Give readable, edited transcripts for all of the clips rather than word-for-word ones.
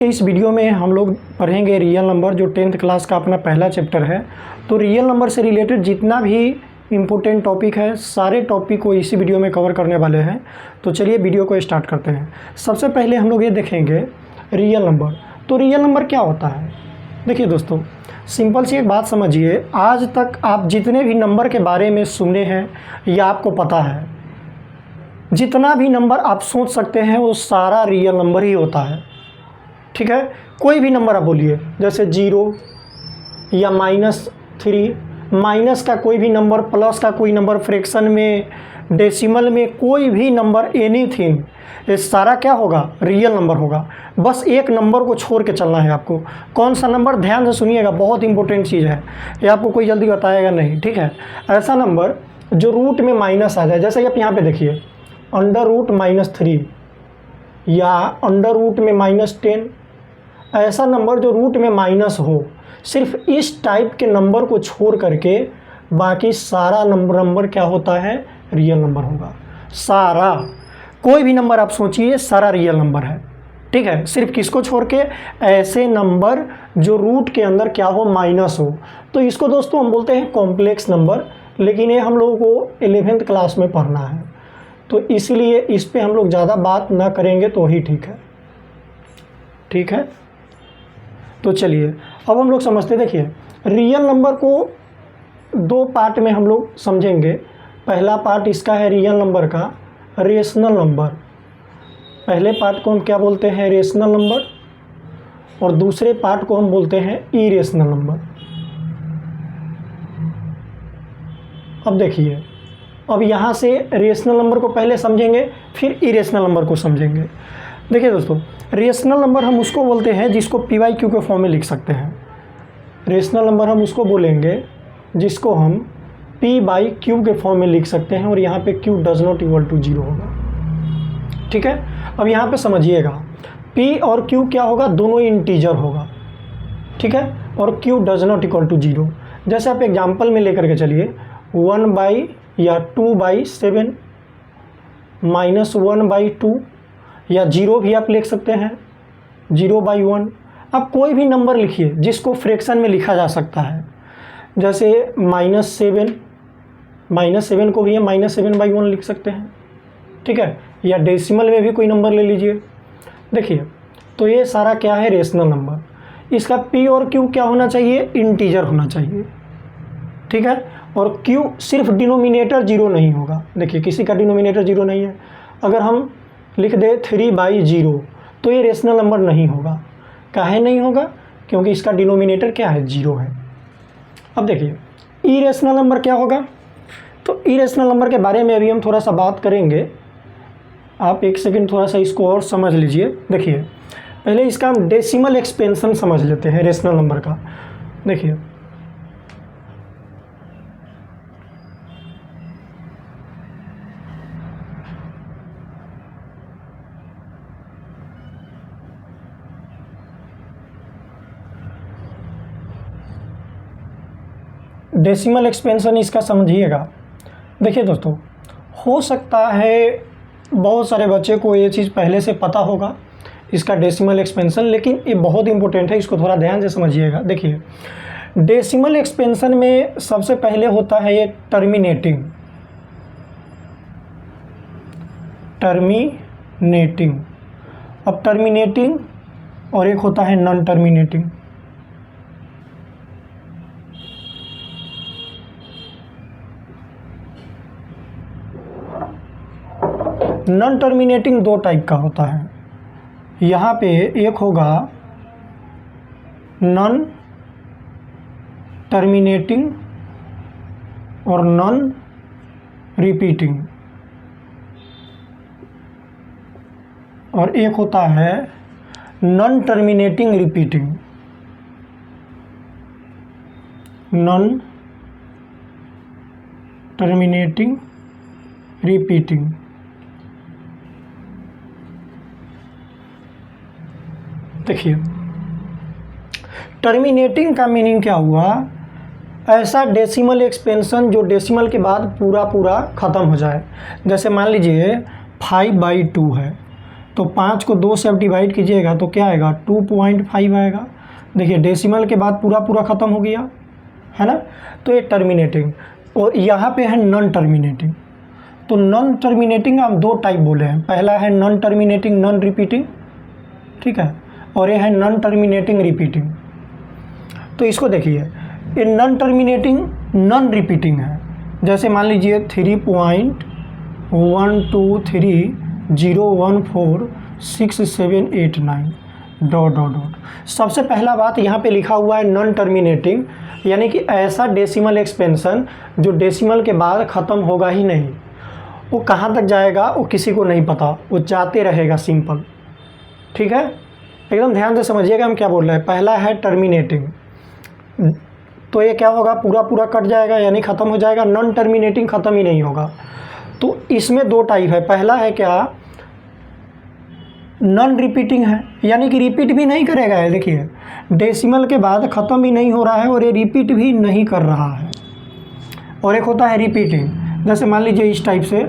इस वीडियो में हम लोग पढ़ेंगे रियल नंबर, जो 10th क्लास का अपना पहला चैप्टर है। तो रियल नंबर से रिलेटेड जितना भी इम्पोर्टेंट टॉपिक है, सारे टॉपिक को इसी वीडियो में कवर करने वाले हैं। तो चलिए वीडियो को स्टार्ट करते हैं। सबसे पहले हम लोग ये देखेंगे रियल नंबर। तो रियल नंबर क्या होता है? देखिए दोस्तों, सिंपल सी एक बात समझिए। आज तक आप जितने भी नंबर के बारे में सुने हैं या आपको पता है, जितना भी नंबर आप सोच सकते हैं वो सारा रियल नंबर ही होता है। ठीक है, कोई भी नंबर आप बोलिए, जैसे 0 या -3, माइनस का कोई भी नंबर, प्लस का कोई नंबर, फ्रैक्शन में, डेसिमल में, कोई भी नंबर, एनीथिंग, ये सारा क्या होगा? रियल नंबर होगा। बस एक नंबर को छोड़ के चलना है आपको। कौन सा नंबर? ध्यान से सुनिएगा, बहुत इंपॉर्टेंट चीज़ है ये, आपको कोई जल्दी बताएगा नहीं। ठीक है, ऐसा नंबर जो रूट में माइनस आ जाए, जैसे आप यहाँ पे देखिए √-3 या √में -10, ऐसा नंबर जो रूट में माइनस हो। सिर्फ इस टाइप के नंबर को छोड़ करके बाकी सारा नंबर क्या होता है? रियल नंबर होगा। सारा, कोई भी नंबर आप सोचिए, सारा रियल नंबर है। ठीक है, सिर्फ किसको छोड़ के? ऐसे नंबर जो रूट के अंदर क्या हो? माइनस हो। तो इसको दोस्तों हम बोलते हैं कॉम्प्लेक्स नंबर, लेकिन ये हम लोगों को 11th क्लास में पढ़ना है, तो इसलिए इस पे हम लोग ज़्यादा बात ना करेंगे तो ही ठीक है। ठीक है, तो चलिए अब हम लोग समझते। देखिए, रियल नंबर को दो पार्ट में हम लोग समझेंगे। पहला पार्ट इसका है रियल नंबर का रेशनल नंबर। पहले पार्ट को हम क्या बोलते हैं? Rational number. और दूसरे पार्ट को हम बोलते हैं इरेशनल नंबर। अब देखिए, अब यहाँ से रेशनल नंबर को पहले समझेंगे, फिर इरेशनल नंबर को समझेंगे। देखिए दोस्तों, रेशनल नंबर हम उसको बोलते हैं जिसको PQ के फॉर्म में लिख सकते हैं। रेशनल नंबर हम उसको बोलेंगे जिसको हम P/Q के फॉर्म में लिख सकते हैं, और यहाँ पे Q ≠ 0 होगा। ठीक है, अब यहाँ पे समझिएगा, P और Q क्या होगा? दोनों इंटीजर होगा। ठीक है, और Q ≠ 0। जैसे आप एग्जाम्पल में लेकर के चलिए, 1 या 2/7, -1/2, या 0 भी आप लिख सकते हैं, 0/1। आप कोई भी नंबर लिखिए जिसको फ्रैक्शन में लिखा जा सकता है, जैसे -7 को भी हम -7/1 लिख सकते हैं। ठीक है, या डेसिमल में भी कोई नंबर ले लीजिए। देखिए, तो ये सारा क्या है? Rational number. इसका P और Q क्या होना चाहिए? इंटीजर होना चाहिए। ठीक है, और Q सिर्फ डिनोमिनेटर 0 नहीं होगा। देखिए, किसी का डिनोमिनेटर 0 नहीं है। अगर हम लिख दे 3/0 तो ये रेशनल नंबर नहीं होगा। काहे नहीं होगा? क्योंकि इसका डिनोमिनेटर क्या है? 0 है। अब देखिए, इरेशनल नंबर क्या होगा? तो इरेशनल नंबर के बारे में अभी हम थोड़ा सा बात करेंगे। आप एक सेकंड थोड़ा सा इसको और समझ लीजिए। देखिए, पहले इसका हम डेसिमल एक्सपेंशन समझ लेते हैं रेशनल नंबर का। देखिए, डेसिमल एक्सपेंशन इसका समझिएगा। देखिए दोस्तों, हो सकता है बहुत सारे बच्चे को ये चीज़ पहले से पता होगा, इसका डेसिमल एक्सपेंशन, लेकिन ये बहुत इंपॉर्टेंट है, इसको थोड़ा ध्यान से समझिएगा। देखिए, डेसिमल एक्सपेंशन में सबसे पहले होता है ये टर्मिनेटिंग। अब टर्मिनेटिंग और एक होता है नॉन टर्मिनेटिंग। नॉन टर्मिनेटिंग दो टाइप का होता है। यहाँ पे एक होगा नॉन टर्मिनेटिंग और नॉन रिपीटिंग, और एक होता है non terminating repeating. Non terminating repeating. देखिए, टर्मिनेटिंग का मीनिंग क्या हुआ? ऐसा डेसिमल एक्सपेंशन जो डेसिमल के बाद पूरा ख़त्म हो जाए। जैसे मान लीजिए 5/2 है, तो तो 5 को 2 से आप डिवाइड कीजिएगा तो क्या आएगा 2.5 आएगा। देखिए डेसिमल के बाद पूरा पूरा ख़त्म हो गया है ना। तो ये टर्मिनेटिंग, और यहाँ पे है नॉन टर्मिनेटिंग। तो नॉन टर्मिनेटिंग हम दो टाइप बोले हैं, पहला है नॉन टर्मिनेटिंग नॉन रिपीटिंग, ठीक है, और ये है नॉन टर्मिनेटिंग रिपीटिंग। तो इसको देखिए, ये नॉन टर्मिनेटिंग नॉन रिपीटिंग है। जैसे मान लीजिए 3.123014678 डॉट डॉट डॉट। सबसे पहला बात यहाँ पे लिखा हुआ है नॉन टर्मिनेटिंग, यानी कि ऐसा डेसिमल एक्सपेंशन जो डेसिमल के बाद ख़त्म होगा ही नहीं। वो कहाँ तक जाएगा वो किसी को नहीं पता, वो जाते रहेगा सिंपल, ठीक है। एकदम ध्यान से समझिएगा हम क्या बोल रहे हैं। पहला है टर्मिनेटिंग, तो ये क्या होगा, पूरा पूरा कट जाएगा यानी ख़त्म हो जाएगा। नॉन टर्मिनेटिंग ख़त्म ही नहीं होगा। तो इसमें दो टाइप है, पहला है क्या, नॉन रिपीटिंग है, यानी कि रिपीट भी नहीं करेगा। है देखिए डेसिमल के बाद ख़त्म भी नहीं हो रहा है और ये रिपीट भी नहीं कर रहा है। और एक होता है रिपीटिंग, जैसे मान लीजिए इस टाइप से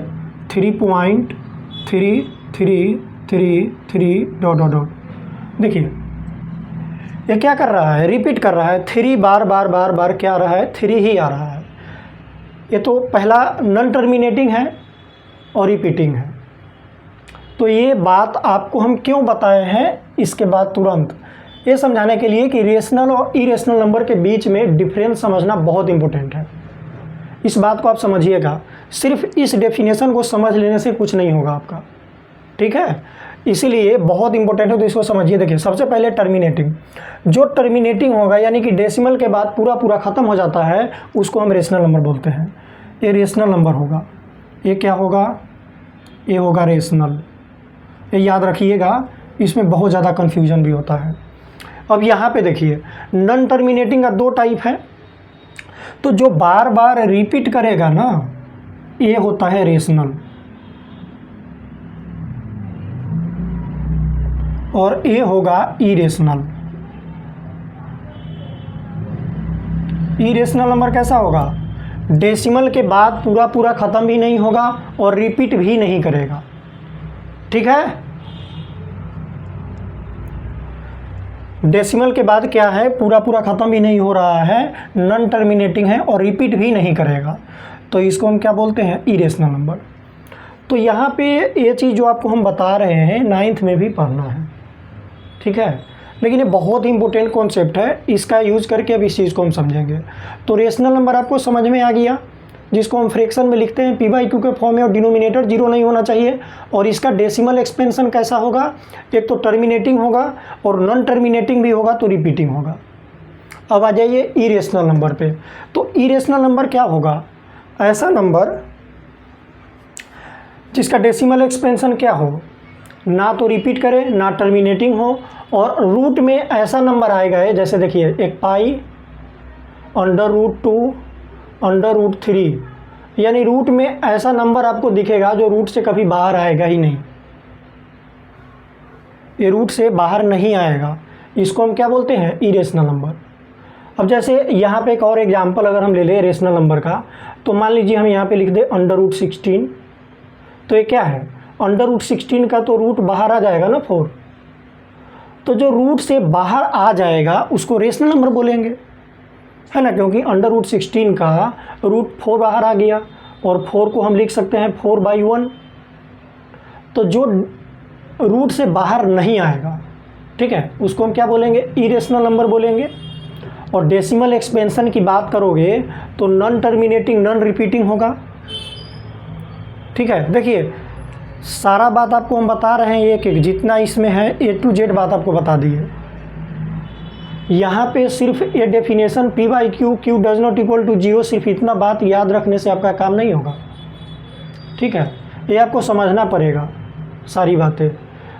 3.3333 डॉट डॉट डॉट। देखिए ये क्या कर रहा है, रिपीट कर रहा है, 3 बार बार बार बार क्या आ रहा है, 3 ही आ रहा है। ये तो पहला नॉन टर्मिनेटिंग है और रिपीटिंग है। तो ये बात आपको हम क्यों बताए हैं इसके बाद तुरंत, ये समझाने के लिए कि रेशनल और इरेशनल नंबर के बीच में डिफरेंस समझना बहुत इंपॉर्टेंट है। इस बात को आप समझिएगा, सिर्फ इस डेफिनेशन को समझ लेने से कुछ नहीं होगा आपका, ठीक है। इसीलिए बहुत इंपॉर्टेंट है, तो इसको समझिए। देखिए सबसे पहले टर्मिनेटिंग, जो टर्मिनेटिंग होगा यानी कि डेसिमल के बाद पूरा पूरा ख़त्म हो जाता है, उसको हम रेशनल नंबर बोलते हैं। ये रेशनल नंबर होगा। ये क्या होगा, ये होगा रेशनल। ये याद रखिएगा, इसमें बहुत ज़्यादा कन्फ्यूजन भी होता है। अब यहाँ पे देखिए नॉन टर्मिनेटिंग का दो टाइप है। तो जो बार बार रिपीट करेगा ना, ये होता है रेशनल, और ये होगा इरेशनल। इरेशनल नंबर कैसा होगा, डेसिमल के बाद पूरा पूरा ख़त्म भी नहीं होगा और रिपीट भी नहीं करेगा, ठीक है। डेसिमल के बाद क्या है, पूरा पूरा ख़त्म भी नहीं हो रहा है, नॉन टर्मिनेटिंग है और रिपीट भी नहीं करेगा, तो इसको हम क्या बोलते हैं, इरेशनल नंबर। तो यहाँ पे ये चीज़ जो आपको हम बता रहे हैं 9th में भी पढ़ना है, ठीक है। लेकिन ये बहुत इंपॉर्टेंट कॉन्सेप्ट है, इसका यूज़ करके अब इस चीज़ को हम समझेंगे। तो रेशनल नंबर आपको समझ में आ गया, जिसको हम फ्रैक्शन में लिखते हैं p/q के फॉर्म में, और डिनोमिनेटर 0 नहीं होना चाहिए। और इसका डेसिमल एक्सपेंशन कैसा होगा, एक तो टर्मिनेटिंग होगा और नॉन टर्मिनेटिंग भी होगा, तो रिपीटिंग होगा। अब आ जाइए इरेशनल नंबर पे। तो इरेशनल नंबर क्या होगा, ऐसा नंबर जिसका डेसिमल एक्सपेंशन क्या हो, ना तो रिपीट करे ना टर्मिनेटिंग हो, और रूट में ऐसा नंबर आएगा, जैसे देखिए एक पाई √2 √3, यानी रूट में ऐसा नंबर आपको दिखेगा जो रूट से कभी बाहर आएगा ही नहीं, ये रूट से बाहर नहीं आएगा। इसको हम क्या बोलते हैं, इरेशनल नंबर। अब जैसे यहाँ पे एक और एग्जांपल अगर हम ले लें रेशनल नंबर का, तो मान लीजिए हम यहाँ पे लिख दें √16। तो ये क्या है, √16 का तो रूट बाहर आ जाएगा ना 4, तो जो रूट से बाहर आ जाएगा उसको रेशनल नंबर बोलेंगे, है ना, क्योंकि √16 का रूट 4 बाहर आ गया, और 4 को हम लिख सकते हैं 4/1। तो जो रूट से बाहर नहीं आएगा, ठीक है, उसको हम क्या बोलेंगे, इरेशनल नंबर बोलेंगे। और डेसिमल एक्सपेंशन की बात करोगे तो नॉन टर्मिनेटिंग नॉन रिपीटिंग होगा, ठीक है। देखिए सारा बात आपको हम बता रहे हैं, एक एक जितना इसमें है A to Z बात आपको बता दी है। यहाँ पे सिर्फ ये definition p/q q does not equal to 0, सिर्फ इतना बात याद रखने से आपका काम नहीं होगा, ठीक है, ये आपको समझना पड़ेगा सारी बातें।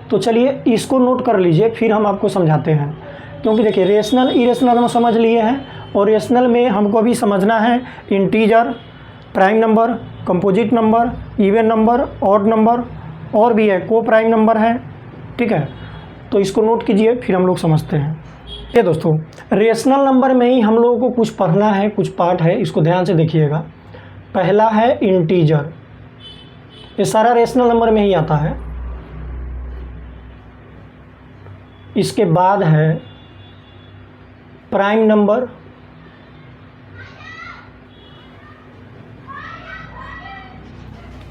तो चलिए इसको नोट कर लीजिए, फिर हम आपको समझाते हैं। क्योंकि देखिए रेशनल इरेशनल हम समझ लिए हैं, और रेशनल में हमको अभी समझना है integer, prime number, composite number, even number, odd number, और भी है को प्राइम नंबर है, ठीक है। तो इसको नोट कीजिए, फिर हम लोग समझते हैं। ये दोस्तों रेशनल नंबर में ही हम लोगों को कुछ पढ़ना है, कुछ पार्ट है, इसको ध्यान से देखिएगा। पहला है इंटीजर, ये सारा रेशनल नंबर में ही आता है। इसके बाद है प्राइम नंबर,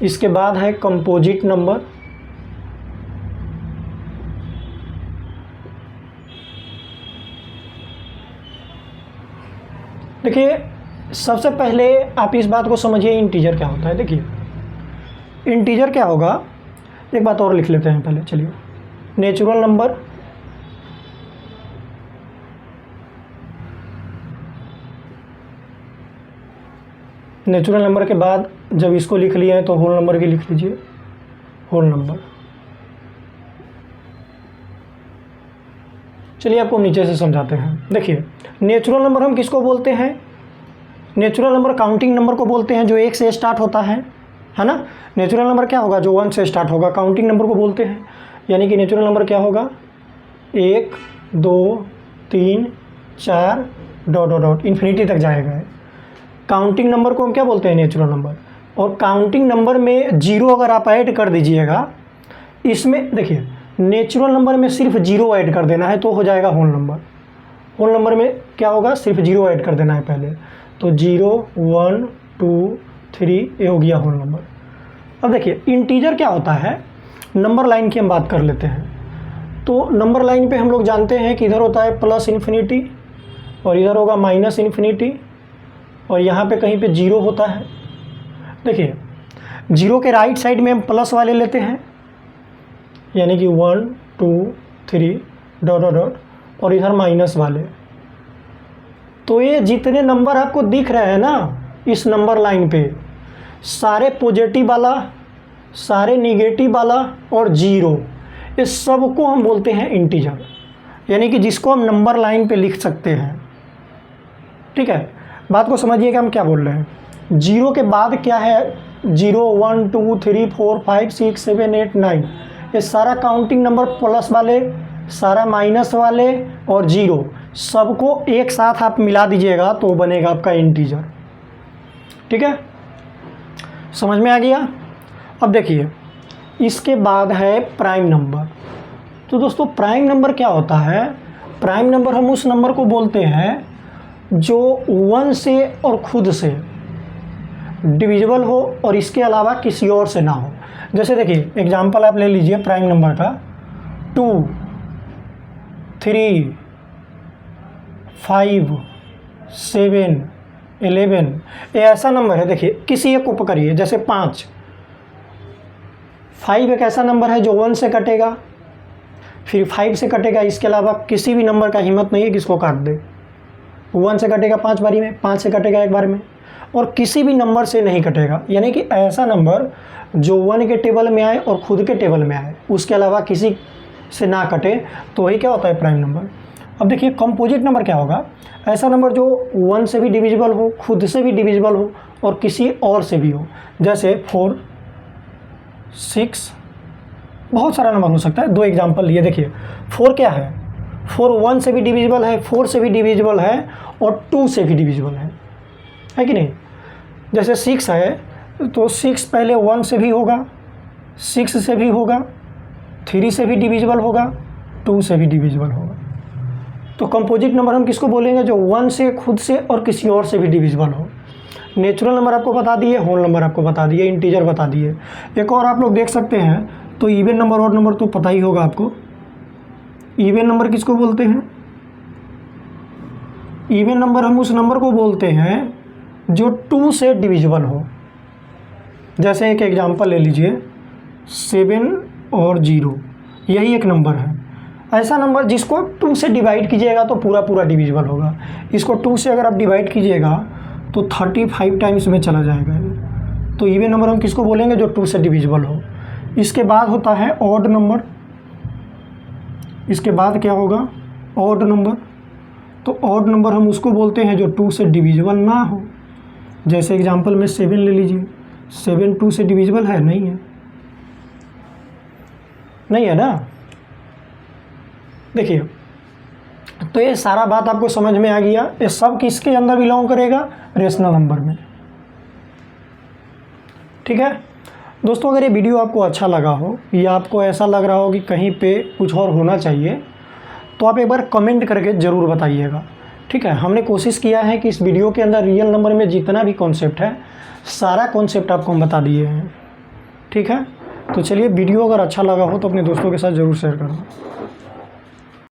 इसके बाद है कंपोजिट नंबर, देखिए सबसे पहले आप इस बात को समझिए इंटीजर क्या होता है। देखिए इंटीजर क्या होगा, एक बात और लिख लेते हैं पहले, चलिए। नेचुरल नंबर, नेचुरल नंबर के बाद जब इसको लिख लिया है तो होल नंबर भी लिख लीजिए, होल नंबर। चलिए आपको नीचे से समझाते हैं। देखिए नेचुरल नंबर हम किसको बोलते हैं? नेचुरल नंबर काउंटिंग नंबर को बोलते हैं जो 1 से स्टार्ट होता है ना। नेचुरल नंबर क्या होगा? जो 1 से स्टार्ट होगा, काउंटिंग नंबर को बोलते हैं। यानी कि नेचुरल नंबर क्या होगा? 1 2 3 4 डॉट डॉट डॉट इन्फिनिटी तक जाएगा। काउंटिंग नंबर को हम क्या बोलते हैं? Natural number. और काउंटिंग नंबर में 0 अगर आप ऐड कर दीजिएगा, इसमें देखिए नेचुरल नंबर में सिर्फ 0 ऐड कर देना है तो हो जाएगा होल नंबर। होल नंबर में क्या होगा? सिर्फ 0 ऐड कर देना है पहले, तो 0 1 2 3 ये हो गया होल नंबर। अब देखिए इंटीजर क्या होता है, नंबर लाइन की हम बात कर लेते हैं। तो नंबर लाइन पे हम लोग जानते हैं कि इधर होता है प्लस इन्फिनिटी और इधर होगा माइनस इन्फिनिटी और यहाँ पे कहीं पे 0 होता है। देखिए 0 के राइट साइड में हम प्लस वाले लेते हैं, यानी कि 1 2 3 डॉट डॉट डॉट, और इधर माइनस वाले। तो ये जितने नंबर आपको दिख रहे हैं ना इस नंबर लाइन पे, सारे पॉजिटिव वाला, सारे निगेटिव वाला और 0, इस सब को हम बोलते हैं इंटीजर, यानी कि जिसको हम नंबर लाइन पे लिख सकते हैं। ठीक है, बात को समझिएगा हम क्या बोल रहे हैं। 0 के बाद क्या है? 0 1 2 3 4 5 6 7 8 9, ये सारा काउंटिंग नंबर प्लस वाले, सारा माइनस वाले और 0, सबको एक साथ आप मिला दीजिएगा तो बनेगा आपका इंटीजर। ठीक है, समझ में आ गया? अब देखिए इसके बाद है प्राइम नंबर। तो दोस्तों प्राइम नंबर क्या होता है? प्राइम नंबर हम उस नंबर को बोलते हैं जो 1 से और खुद से डिविजिबल हो और इसके अलावा किसी और से ना हो। जैसे देखिए एग्जांपल आप ले लीजिए प्राइम नंबर का, 2 3 5 7 11, ये ऐसा नंबर है। देखिए किसी एक को पकड़िए, जैसे 5 एक ऐसा नंबर है जो 1 से कटेगा, फिर 5 से कटेगा, इसके अलावा किसी भी नंबर का हिम्मत नहीं है किसको काट दे। 1 से कटेगा 5 बारी में, 5 से कटेगा 1 बार में, और किसी भी नंबर से नहीं कटेगा। यानी कि ऐसा नंबर जो 1 के टेबल में आए और खुद के टेबल में आए, उसके अलावा किसी से ना कटे, तो वही क्या होता है? Prime number. अब देखिए कंपोजिट नंबर क्या होगा? ऐसा नंबर जो 1 से भी डिविजिबल हो, खुद से भी डिविजिबल हो और किसी और से भी हो। जैसे 4 6, बहुत सारा नंबर हो सकता है। 2 एग्जाम्पल लिए। देखिए 4 क्या है? 4 1 से भी डिविजिबल है, 4 से भी डिविजिबल है और 2 से भी डिविजिबल है कि नहीं? जैसे 6 है तो 6 पहले 1 से भी होगा, 6 से भी होगा, 3 से भी डिविजिबल होगा, 2 से भी डिविजिबल होगा। तो कंपोजिट नंबर हम किसको बोलेंगे? जो 1 से, खुद से और किसी और से भी डिविजिबल हो। नेचुरल नंबर आपको बता दिए, होल नंबर आपको बता दिए, इंटीजर बता दिए। एक और आप लोग देख सकते हैं, तो इवन नंबर और नंबर तो पता ही होगा आपको। इवन नंबर किसको बोलते हैं? इवन नंबर हम उस नंबर को बोलते हैं जो 2 से डिविजिबल हो। जैसे एक एग्जांपल ले लीजिए, 7 और 0, यही एक नंबर है। ऐसा नंबर जिसको 2 से डिवाइड कीजिएगा तो पूरा पूरा डिविजिबल होगा। इसको 2 से अगर आप डिवाइड कीजिएगा तो 35 टाइम्स में चला जाएगा। तो इवन नंबर हम किसको बोलेंगे? जो 2 से डिविजिबल हो। इसके बाद होता है ऑड नंबर। इसके बाद क्या होगा? Odd number. तो ऑड नंबर हम उसको बोलते हैं जो 2 से डिविजिबल ना हो। जैसे एग्जांपल में 7 ले लीजिए, 7 2 से डिविजिबल है? नहीं है, नहीं है ना। देखिए तो ये सारा बात आपको समझ में आ गया। ये सब किसके अंदर बिलोंग करेगा? रेशनल नंबर में। ठीक है दोस्तों, अगर ये वीडियो आपको अच्छा लगा हो या आपको ऐसा लग रहा हो कि कहीं पे कुछ और होना चाहिए, तो आप एक बार कमेंट करके ज़रूर बताइएगा। ठीक है, हमने कोशिश किया है कि इस वीडियो के अंदर रियल नंबर में जितना भी कॉन्सेप्ट है सारा कॉन्सेप्ट आपको हम बता दिए हैं। ठीक है, तो चलिए वीडियो अगर अच्छा लगा हो तो अपने दोस्तों के साथ ज़रूर शेयर करना।